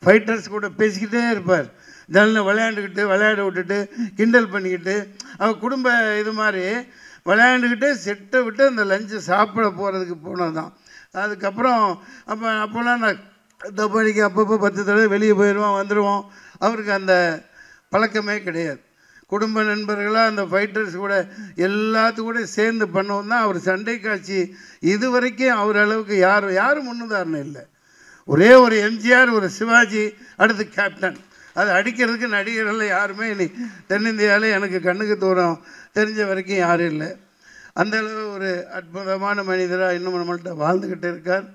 Fighters கூட பேசிக்கிட்டே இருப்பார். ஜன்னலில் விளையாட விட்டுட்டு கிண்டல் பண்ணிக்கிட்டு அவர் குடும்ப இது மாதிரி விளையாண்டுக்கிட்டே செட்டை விட்டு அந்த லஞ்சு சாப்பிட போகிறதுக்கு போனது தான். அதுக்கப்புறம் அப்போல்லாம் நான் தப்பாடிக்கு அப்பப்போ 10 தடவை வெளியே போயிடுவோம் வந்துடுவோம். அவருக்கு அந்த பழக்கமே கிடையாது. குடும்ப நண்பர்களாக அந்த ஃபைட்டர்ஸ் கூட எல்லாத்து கூட சேர்ந்து பண்ணவும் தான் அவர் சண்டை காட்சி இது வரைக்கும் அவர் அளவுக்கு யாரும் முன்னுதாரணம் இல்லை. ஒரே ஒரு எம்ஜிஆர், ஒரு சிவாஜி, அடுத்து கேப்டன். அது அடிக்கிறதுக்கு நடிகர்கள் யாருமே இனி தென்னிந்தியாவில் எனக்கு கண்ணுக்கு தூரம் தெரிஞ்ச வரைக்கும் யாரும் இல்லை. அந்தளவு ஒரு அற்புதமான மனிதராக இன்னும் நம்மள்கிட்ட வாழ்ந்துக்கிட்டு இருக்கார்,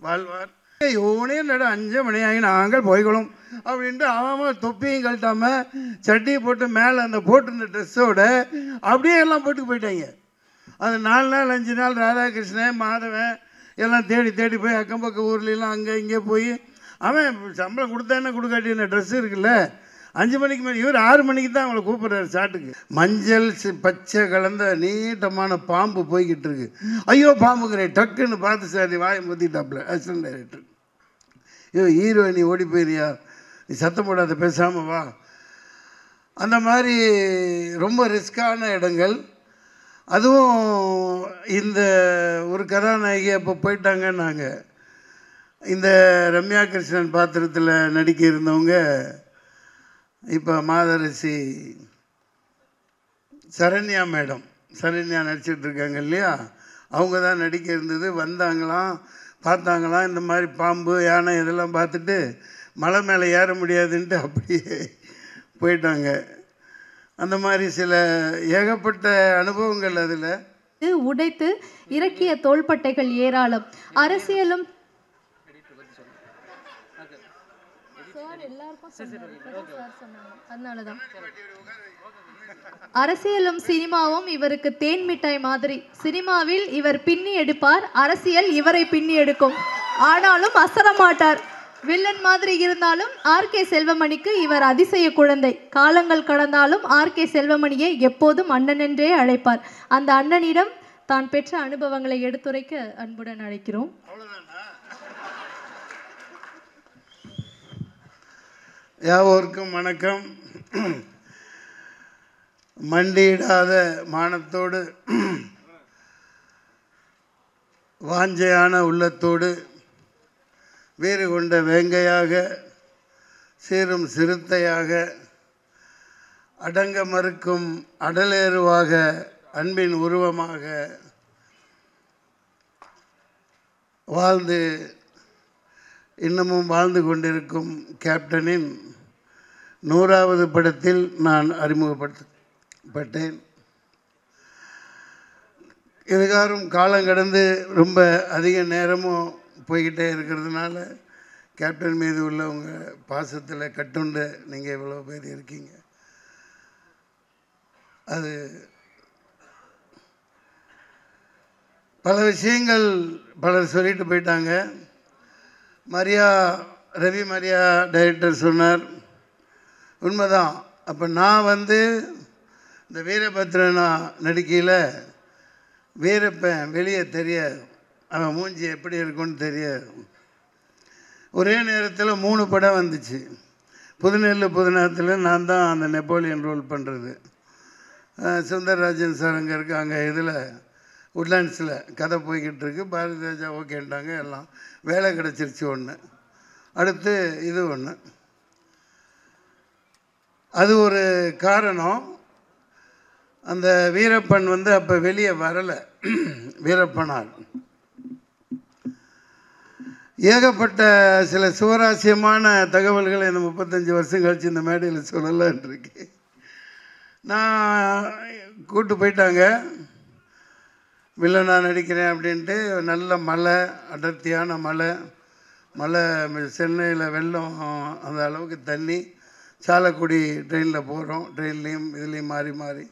வாழ்வார். யோனே நட 5 மணி ஆகி நாங்கள் போய்களும் அப்படின்ட்டு அவன் தொப்பியும் கழட்டாமல் சட்டியை போட்டு மேலே அந்த போட்டிருந்த ட்ரெஸ்ஸோட அப்படியே எல்லாம் போட்டு போயிட்டாங்க. அது 4 நாள் 5 நாள் ராதாகிருஷ்ணன் மாதவன் எல்லாம் தேடி போய் அக்கம் பக்கம் ஊர்லாம் அங்கே இங்கே போய் அவன் சம்பளம் கொடுத்தா என்ன கொடுக்காட்டி என்ன ட்ரெஸ்ஸு இருக்குல்ல 5 மணிக்கு மேலே இவர் 6 மணிக்கு தான் அவங்களை கூப்பிட்றாரு சாட்டுக்கு. மஞ்சள் பச்சை கலந்த நீட்டமான பாம்பு போய்கிட்டு இருக்கு. ஐயோ பாம்புங்கிறேன் டக்குன்னு பார்த்து சார் வாயை முத்திட்டாப்புல அசிஸ்டன்ட் டைரக்டர். ஐயோ ஹீரோயினி ஓடி போயிரியா, நீ சத்தம் போடாத பேசாமல் வா. அந்த மாதிரி ரொம்ப ரிஸ்கான இடங்கள். அதுவும் இந்த ஒரு கதாநாயகி அப்போ போயிட்டாங்கன்னாங்க. இந்த ரம்யா கிருஷ்ணன் பாத்திரத்தில் நடிக்க இருந்தவங்க இப்போ மாதரசி சரண்யா மேடம், சரண்யா நடிச்சிட்ருக்காங்க இல்லையா, அவங்க தான் நடிக்க இருந்தது. வந்தாங்களாம், பார்த்தாங்களாம் இந்த மாதிரி பாம்பு யானை இதெல்லாம் பார்த்துட்டு மலை மேலே ஏற முடியாதுன்ட்டு அப்படியே போயிட்டாங்க. அந்த மாதிரி சில ஏகப்பட்ட அனுபவங்கள் அதில் உடைத்து இறக்கிய தோள்பட்டைகள் ஏராளம். அரசியலும் அரசியலும் சினிமாவும் இவருக்கு தேன் மிட்டாய் மாதிரி. சினிமாவில் இவர் பின்னி எடுப்பார், அரசியல் இவரை பின்னி எடுக்கும். ஆனாலும் அசர மாட்டார். வில்லன் மாதிரி இருந்தாலும் ஆர்கே செல்வமணிக்கு இவர் அதிசய குழந்தை. காலங்கள் கடந்தாலும் ஆர்கே செல்வமணியை எப்போதும் அண்ணன் என்றே அழைப்பார். அந்த அண்ணனிடம் தான் பெற்ற அனுபவங்களை எடுத்துரைக்க அன்புடன் அழைக்கிறோம். யாவோருக்கும் வணக்கம். மண்டியிடாத மானத்தோடு வாஞ்சையான உள்ளத்தோடு வீறு கொண்ட வேங்கையாக சீரும் சிறுத்தையாக அடங்க மறுக்கும் அடலேறுவாக அன்பின் உருவமாக வாழ்ந்து இன்னமும் வாழ்ந்து கொண்டிருக்கும் கேப்டனின் 100வது படத்தில் நான் அறிமுகப்படுத்தப்பட்டேன். இதுகாரும் காலம் கடந்து ரொம்ப அதிக நேரமும் போய்கிட்டே இருக்கிறதுனால கேப்டன் மீது உள்ள உங்கள் பாசத்தில் கட்டுண்டு நீங்கள் இவ்வளோ பேர் இருக்கீங்க. அது பல விஷயங்கள் பலர் சொல்லிட்டு போயிட்டாங்க. ரவி மரியா டைரக்டர் சொன்னார், உண்மைதான். அப்போ நான் இந்த வீரபத்ரனா நடிக்கையில் வீரப்பன் வெளியே தெரியாது, அவன் மூஞ்சி எப்படி இருக்குன்னு தெரியாது. ஒரே நேரத்தில் 3 படம் வந்துச்சு. புதுநெல்லு புதுநகத்தில் நான் தான் அந்த நெப்போலியன் ரோல் பண்ணுறது. சுந்தரராஜன் சார் அங்கே இருக்காங்க, இதில் உட்லாண்ட்ஸில் கதை போய்கிட்டு இருக்கு. பாரதி ராஜா ஓகேன்ட்டாங்க, எல்லாம் வேலை கிடச்சிருச்சு. ஒன்று அடுத்து இது ஒன்று. அது ஒரு காரணம். அந்த வீரப்பன் அப்போ வெளியே வரலை. வீரப்பனார் ஏகப்பட்ட சில சுவராசியமான தகவல்களை இந்த 35 வருஷம் கழிச்சு இந்த மேடையில் சொல்லலான் இருக்கு. நான் கூப்பிட்டு போயிட்டாங்க, வில்லனா நடிக்கிறேன் அப்படின்ட்டு. நல்ல மழை, அடர்த்தியான மழை. சென்னையில் வெள்ளம், அந்த அளவுக்கு தண்ணி. சாலக்குடி ட்ரெயினில் போகிறோம், ட்ரெயின்லேயும் இதுலேயும் மாறி மாறி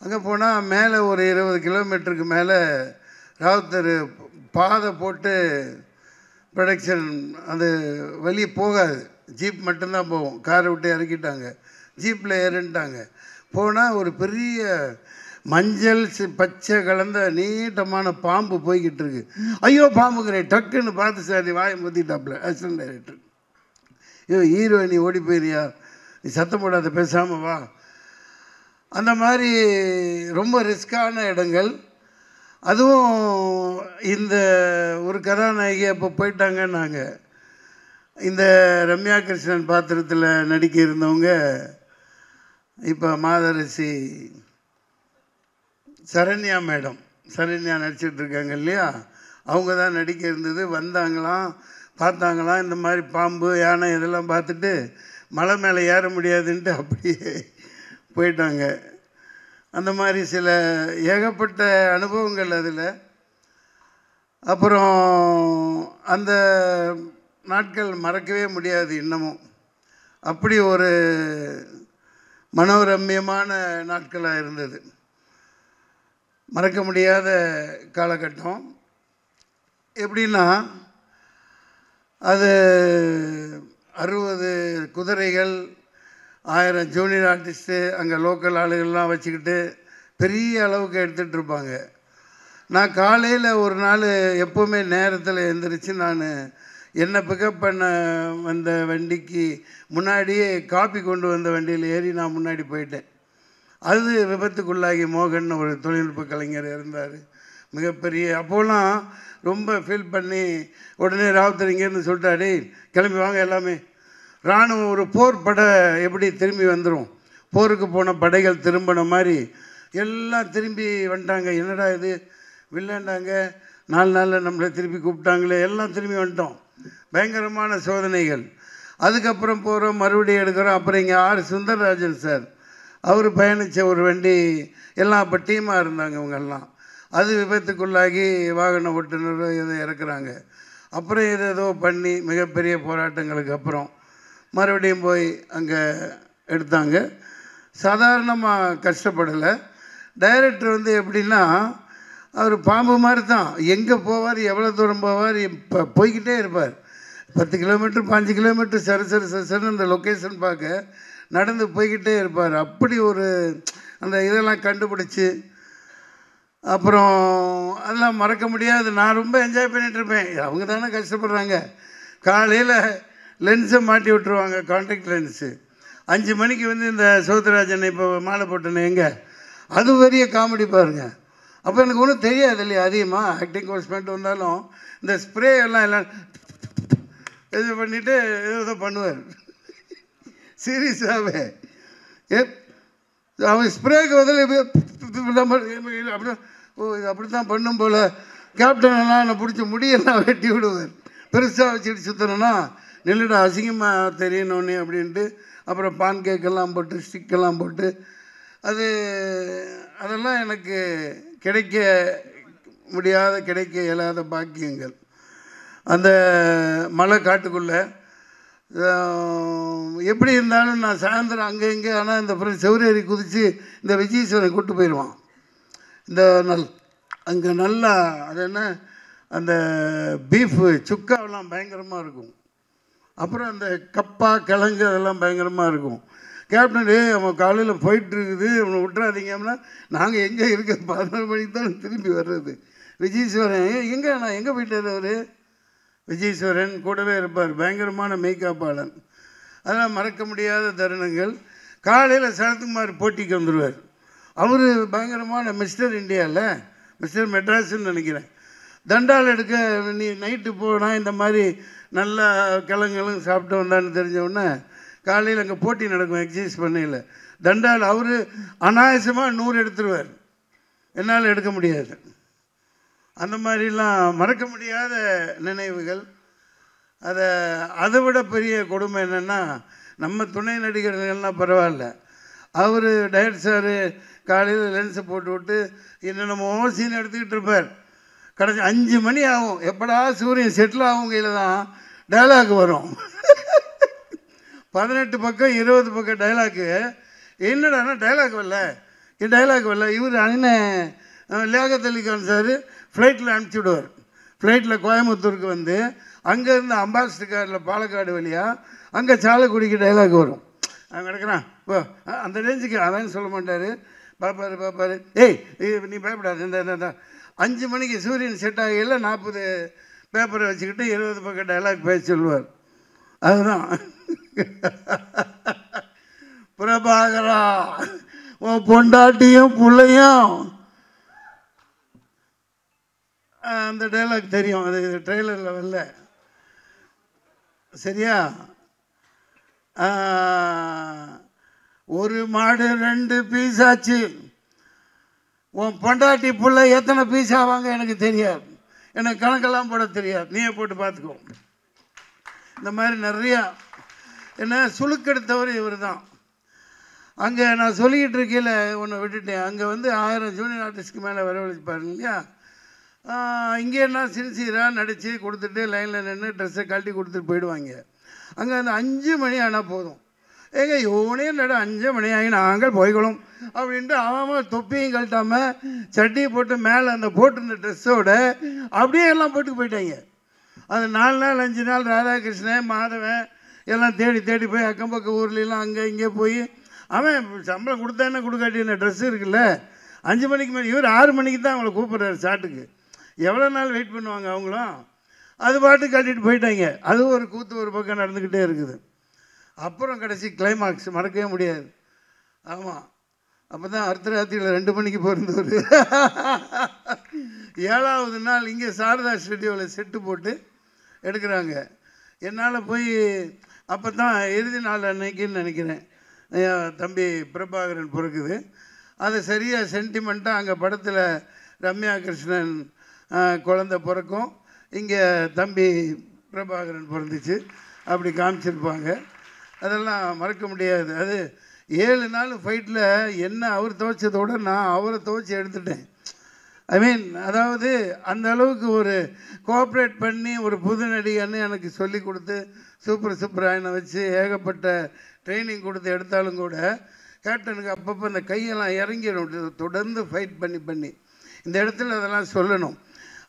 அங்கே போனால் மேலே ஒரு 20 கிலோமீட்டருக்கு மேலே ராவுத்தர் பாதை போட்டு ப்ரொடக்ஷன் அது வெளியே போகாது, ஜீப் மட்டும்தான் போகும். காரை விட்டு இறக்கிட்டாங்க, ஜீப்பில் ஏறிட்டாங்க. போனால் ஒரு பெரிய மஞ்சள் பச்சை கலந்த நீட்டமான பாம்பு போய்கிட்டு இருக்கு. ஐயோ பாம்புங்கிறேன் டக்குன்னு பார்த்து சார் வாயை முத்திட்டாப்புல அசிஸ்டன்ட் டைரக்டர். ஹீரோயினி ஓடி போயிறியா, நீ சத்தம் போடாத, பேசாமல் வா. அந்த மாதிரி ரொம்ப ரிஸ்கான இடங்கள். அதுவும் இந்த ஒரு கதாநாயகி அப்போ போயிட்டாங்கன்னாங்க. இந்த ரம்யா கிருஷ்ணன் பாத்திரத்தில் நடிக்க இருந்தவங்க இப்போ மாதரசி சரண்யா மேடம், சரண்யா நடிச்சிட்ருக்காங்க இல்லையா, அவங்க தான் நடிக்க இருந்தது. வந்தாங்களாம், பார்த்தாங்களாம், இந்த மாதிரி பாம்பு யானை இதெல்லாம் பார்த்துட்டு மலை மேலே ஏற முடியாதுன்ட்டு அப்படியே போயிட்டாங்க. அந்த மாதிரி சில ஏகப்பட்ட அனுபவங்கள் அதில். அப்புறம் அந்த நாட்கள் மறக்கவே முடியாது இன்னமும். அப்படி ஒரு மனோரம்யமான நாட்களாக இருந்தது, மறக்க முடியாத காலகட்டம். எப்படின்னா, அது 60 குதிரைகள், 1000 ஜூனியர் ஆர்டிஸ்ட்டு, அங்கே லோக்கல் ஆளுகள்லாம் வச்சுக்கிட்டு பெரிய அளவுக்கு எடுத்துகிட்டு இருப்பாங்க. நான் காலையில் ஒரு நாள் எப்போவுமே நேரத்தில் எழுந்திரிச்சு நான் என்னை பிக்கப் பண்ண வந்த வண்டிக்கு முன்னாடியே காப்பி கொண்டு வந்த வண்டியில் ஏறி நான் முன்னாடி போயிட்டேன். அது விபத்துக்குள்ளாகி மோகன் ஒரு தொழில்நுட்ப கலைஞர் இருந்தார், மிகப்பெரிய. அப்போலாம் ரொம்ப ஃபீல் பண்ணி உடனே ராவுத்தர் இங்கேருந்து சொல்லிட்டாடே கிளம்பி வாங்க எல்லாமே. இராணுவம் ஒரு போர் படை எப்படி திரும்பி வந்துடும், போருக்கு போன படைகள் திரும்பின மாதிரி எல்லாம் திரும்பி வந்துட்டாங்க. என்னடா இது வில்லண்டாங்க, 4 நாளில் நம்மளை திருப்பி கூப்பிட்டாங்களே, எல்லாம் திரும்பி வந்துட்டோம். பயங்கரமான சோதனைகள். அதுக்கப்புறம் போகிறோம், மறுபடியும் எடுக்கிறோம். அப்புறம் இங்கே சுந்தரராஜன் சார், அவர் பயணித்த ஒரு வண்டி எல்லாம் அப்போ டீமாக இருந்தாங்க இவங்கெல்லாம். அது விபத்துக்குள்ளாகி வாகன ஓட்டுநர் இதை இறக்குறாங்க. அப்புறம் ஏதோ பண்ணி மிகப்பெரிய போராட்டங்களுக்கு அப்புறம் மறுபடியும் போய் அங்கே எடுத்தாங்க. சாதாரணமாக கஷ்டப்படலை. டைரக்டர் வந்து எப்படின்னா, அவர் பாம்பு மாதிரி தான், எங்கே போவார், எவ்வளோ தூரம் போவார், இப்போ போய்கிட்டே இருப்பார். 10 கிலோமீட்டர் 5 கிலோமீட்டர் சரி அந்த லொக்கேஷன் பார்க்க நடந்து போய்கிட்டே இருப்பார். அப்படி ஒரு அந்த இதெல்லாம் கண்டுபிடிச்சி அப்புறம் அதெல்லாம் மறக்க முடியாது. நான் ரொம்ப என்ஜாய் பண்ணிகிட்ருப்பேன். அவங்க தானே கஷ்டப்படுறாங்க. காலையில் லென்ஸை மாட்டி விட்டுருவாங்க, கான்டாக்ட் லென்ஸு. 5 மணிக்கு வந்து இந்த சௌத்ராஜன் இப்போ மாலை போட்டேன்னு எங்கே, அது பெரிய காமெடி பாருங்கள். அப்போ எனக்கு ஒன்றும் தெரியாது இல்லையா, அதிகமாக ஆக்டிங் கோர்ஸ் பண்ணிட்டு வந்தாலும் இந்த ஸ்ப்ரே எல்லாம் இது பண்ணிவிட்டு ஏதோ பண்ணுவார் சீரியஸாகவே. அவன் ஸ்ப்ரேக்கு பதில் அப்படி இது அப்படி தான் பண்ணும் போல். கேப்டனெல்லாம் என்னை பிடிச்சி முடியெல்லாம் வெட்டி விடுவார். பெருசாக வச்சுட்டு சுற்றணுன்னா நெல்லுடா அசிங்கமாக தெரியணுன்னு அப்படின்ட்டு அப்புறம் பான் கேக்கெல்லாம் போட்டு ஸ்டிக்கெல்லாம் போட்டு அதெல்லாம் எனக்கு கிடைக்க முடியாத, கிடைக்க இயலாத பாக்கியங்கள். அந்த மலை காட்டுக்குள்ளே எப்படி இருந்தாலும் நான் சாயந்தரம் அங்கே இங்கே, ஆனால் இந்த அப்புறம் செவ்வரேறி குதித்து இந்த விஜயீஸ்வரன் கூப்பிட்டு போயிடுவான். இந்த அங்கே நல்லா அது என்ன அந்த பீஃபு சுக்காவெல்லாம் பயங்கரமாக இருக்கும். அப்புறம் அந்த கப்பா கிழங்கு அதெல்லாம் பயங்கரமாக இருக்கும். கேப்டன் அவன் காலையில் போயிட்டுருக்குது, அவனை விட்டுறாதீங்கன்னா நாங்கள் எங்கே இருக்க 11 மணிக்கு தான் திரும்பி வர்றது. விஜயீஸ்வரன் எங்கே, நான் எங்கே போயிட்டார் அவர், விஜயீஸ்வரன் கூடவே இருப்பார், பயங்கரமான மெய்காப்பாளன். அதெல்லாம் மறக்க முடியாத தருணங்கள். காலையில் சரத்குமார் போட்டிக்கு வந்துடுவார். அவர் பயங்கரமான மிஸ்டர் இந்தியாவில், மிஸ்டர் மெட்ராஸ்ன்னு நினைக்கிறேன். தண்டால் எடுக்க நீ நைட்டு போனால் இந்த மாதிரி நல்லா கிழங்குகளும் சாப்பிட்டு வந்தான்னு தெரிஞ்சவுடனே காலையில் அங்கே போட்டி நடக்கும் எக்ஸசைஸ் பண்ணையில். தண்டால் அவர் அனாயசமாக 100 எடுத்துருவார், என்னால் எடுக்க முடியாது. அந்த மாதிரிலாம் மறக்க முடியாத நினைவுகள். அதை விட பெரிய கொடுமை என்னென்னா, நம்ம துணை நடிகர்கள்லாம் பரவாயில்ல, அவர் டைரக்டர் சார் காலையில் லென்ஸை போட்டு விட்டு என்னென்னமோ சீன் எடுத்துக்கிட்டு இருப்பார். கடைசி 5 மணி ஆகும், எப்படா சூரியன் செட்டில் ஆகும் கையில் தான் டைலாக் வரும். 18 பக்கம் 20 பக்கம் டைலாக்கு. என்னடானா டைலாக் வரல, டைலாக் வரல. இவர் அண்ணன் லியாகத் அலி கான் சார் ஃப்ளைட்டில் அனுப்பிச்சி விடுவார். ஃப்ளைட்டில் கோயம்புத்தூருக்கு வந்து அங்கேருந்து அம்பாசிடர் காரில் பாலக்காடு வழியாக அங்கே சாலக்குடிக்கு டைலாக் வரும். அவன் கிடக்குறான் இப்போ அந்த ரேஞ்சுக்கு அதான் சொல்ல மாட்டார். பார்ப்பார், ஏய் நீ பயப்படாது, இந்த 5 மணிக்கு சூரியன் செட் ஆகையில் 40 பேப்பரை வச்சுக்கிட்டு 20 பக்கம் டைலாக் பேச சொல்லுவார். அதுதான் பிரபாகரா, உன் பொண்டாட்டியும் பிள்ளையும் அந்த டைலாக் தெரியும், அது ட்ரெய்லரில் வரல சரியா? ஒரு மாடு 2 பீஸ் ஆச்சு. உன் பொண்டாட்டி பிள்ளை எத்தனை பீஸ் ஆவாங்க எனக்கு தெரியாது, எனக்கு கணக்கெல்லாம் போட தெரியாது, நீயே போட்டு பார்த்துக்கோ. இந்த மாதிரி நிறையா என்ன சுழுக்கெடுத்தவர் இவர் தான். அங்கே நான் சொல்லிக்கிட்டு இருக்கையில் ஒன்று விட்டுட்டேன். அங்கே வந்து 1000 ஜூனியர் ஆர்டிஸ்ட்க்கு மேலே வரவழைப்பாருங்க இல்லையா? இங்கே என்ன சின்சியராக நடித்து கொடுத்துட்டு லைனில் நின்று ட்ரெஸ்ஸை கழட்டி கொடுத்துட்டு போயிடுவாங்க. அங்கே அந்த 5 மணி ஆனால் போதும், ஏங்க இவனே நட 5 மணி ஆகி நாங்கள் போய்க்கணும் அப்படின்ட்டு அவன் தொப்பியும் கழட்டாமல் சட்டியை போட்டு மேலே அந்த போட்டிருந்த ட்ரெஸ்ஸோட அப்படியே எல்லாம் போட்டு போயிட்டாங்க. அது 4 நாள் 5 நாள் ராதாகிருஷ்ணன் மாதவன் எல்லாம் தேடி தேடி போய் அக்கம் பக்கம் ஊர்லாம் அங்கே இங்கே போய் அவன் சம்பளம் கொடுத்தானே கொடுக்காட்டி இந்த ட்ரெஸ் இருக்குல்ல 5 மணிக்கு மேலே, இவர் 6 மணிக்கு தான் அவங்கள கூப்பிட்றாரு ஷாட்டுக்கு. எவ்வளோ நாள் வெயிட் பண்ணுவாங்க அவங்களும்? அது பாட்டு கட்டிட்டு போயிட்டாங்க. அது ஒரு கூத்து ஒரு பக்கம் நடந்துக்கிட்டே இருக்குது. அப்புறம் கடைசி கிளைமாக்ஸ் மறக்கவே முடியாது. ஆமாம், அப்போ தான் அர்த்தராத்திரியில் 2 மணிக்கு பிறந்தவர் 7வது நாள் இங்கே சாரதா ஸ்டுடியோவில் செட்டு போட்டு எடுக்கிறாங்க. என்னால் போய் அப்போ தான் இறுதி நாள் அன்னைக்குன்னு நினைக்கிறேன் தம்பி பிரபாகரன் பிறக்குது. அது சரியாக சென்டிமெண்ட்டாக அங்கே படத்தில் ரம்யா கிருஷ்ணன் குழந்தை பிறக்கும், இங்கே தம்பி பிரபாகரன் பிறந்துச்சு, அப்படி காமிச்சிருப்பாங்க. அதெல்லாம் மறக்க முடியாது. அது 7 நாள் ஃபைட்டில் என்ன அவர் துவைச்சதோடு நான் அவரை துவைச்சி எடுத்துட்டேன். ஐ மீன் அதாவது அந்த அளவுக்கு ஒரு கோஆப்ரேட் பண்ணி ஒரு புது நடிகன்னு எனக்கு சொல்லி கொடுத்து சூப்பர் சூப்பராயனை வச்சு ஏகப்பட்ட ட்ரைனிங் கொடுத்து எடுத்தாலும் கூட கேப்டனுக்கு அப்பப்போ அந்த கையெல்லாம் இறங்கிடும் தொடர்ந்து ஃபைட் பண்ணி பண்ணி. இந்த இடத்துல அதெல்லாம் சொல்லணும்.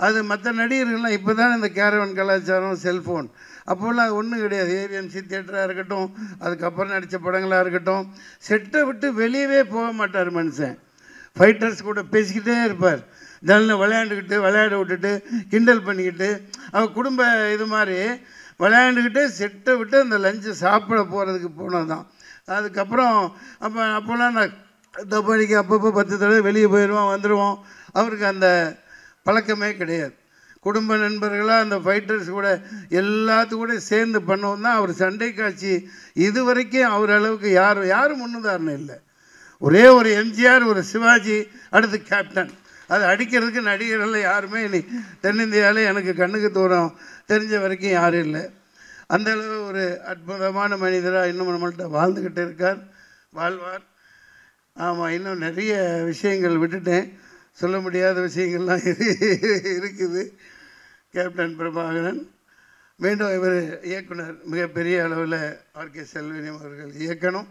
அது மற்ற நடிகர்கள்லாம் இப்போ தான் இந்த கேரவன் கலாச்சாரம் செல்ஃபோன், அப்போல்லாம் அது ஒன்றும் கிடையாது. ஏவிஎம்சி தியேட்டராக இருக்கட்டும், அதுக்கப்புறம் நடித்த படங்களாக இருக்கட்டும், செட்டை விட்டு வெளியவே போக மாட்டார் மனுஷன். ஃபைட்டர்ஸ் கூட பேசிக்கிட்டே இருப்பார், ஜல்ல விளையாண்டுக்கிட்டு விளையாட விட்டுட்டு கிண்டல் பண்ணிக்கிட்டு அவர் குடும்ப இது மாதிரி விளையாண்டுக்கிட்டே செட்டை விட்டு அந்த லஞ்சு சாப்பிட போகிறதுக்கு போனது தான். அதுக்கப்புறம் அப்போல்லாம் நான் தப்பாடிக்கு அப்பப்போ 10 தடவை வெளியே போயிடுவோம் வந்துடுவோம். அவருக்கு அந்த பழக்கமே கிடையாது. குடும்ப நண்பர்களாக அந்த ஃபைட்டர்ஸ் கூட எல்லாத்து கூட சேர்ந்து பண்ணவும் தான் அவர் சண்டை காட்சி இது வரைக்கும் அவர் அளவுக்கு யாரும் முன்னுதாரணம் இல்லை. ஒரே ஒரு எம்ஜிஆர், ஒரு சிவாஜி, அடுத்து கேப்டன். அது அடிக்கிறதுக்கு நடிகர்கள் யாருமே இனி தென்னிந்தியாவில் எனக்கு கண்ணுக்கு தூரம் தெரிஞ்ச வரைக்கும் யாரும் இல்லை. அந்தளவு ஒரு அற்புதமான மனிதராக இன்னும் நம்மள்கிட்ட வாழ்ந்துக்கிட்டு இருக்கார், வாழ்வார். ஆமாம், இன்னும் நிறைய விஷயங்கள் விட்டுட்டேன், சொல்ல முடியாத விஷயங்கள்லாம் இருக்குது. கேப்டன் பிரபாகரன் மீண்டும் இவர் இயக்குனர் மிகப்பெரிய அளவில் ஆர்கே செல்வனியம் அவர்கள் இயக்கணும்.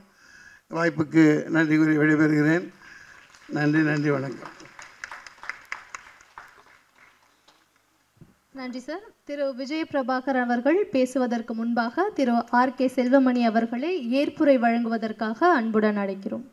வாய்ப்புக்கு நன்றி கூறி விடைபெறுகிறேன். நன்றி, வணக்கம். நன்றி சார். திரு விஜய் பிரபாகர் அவர்கள் பேசுவதற்கு முன்பாக திரு ஆர்கே செல்வமணி அவர்களை ஏற்புரை வழங்குவதற்காக அன்புடன் அழைக்கிறோம்.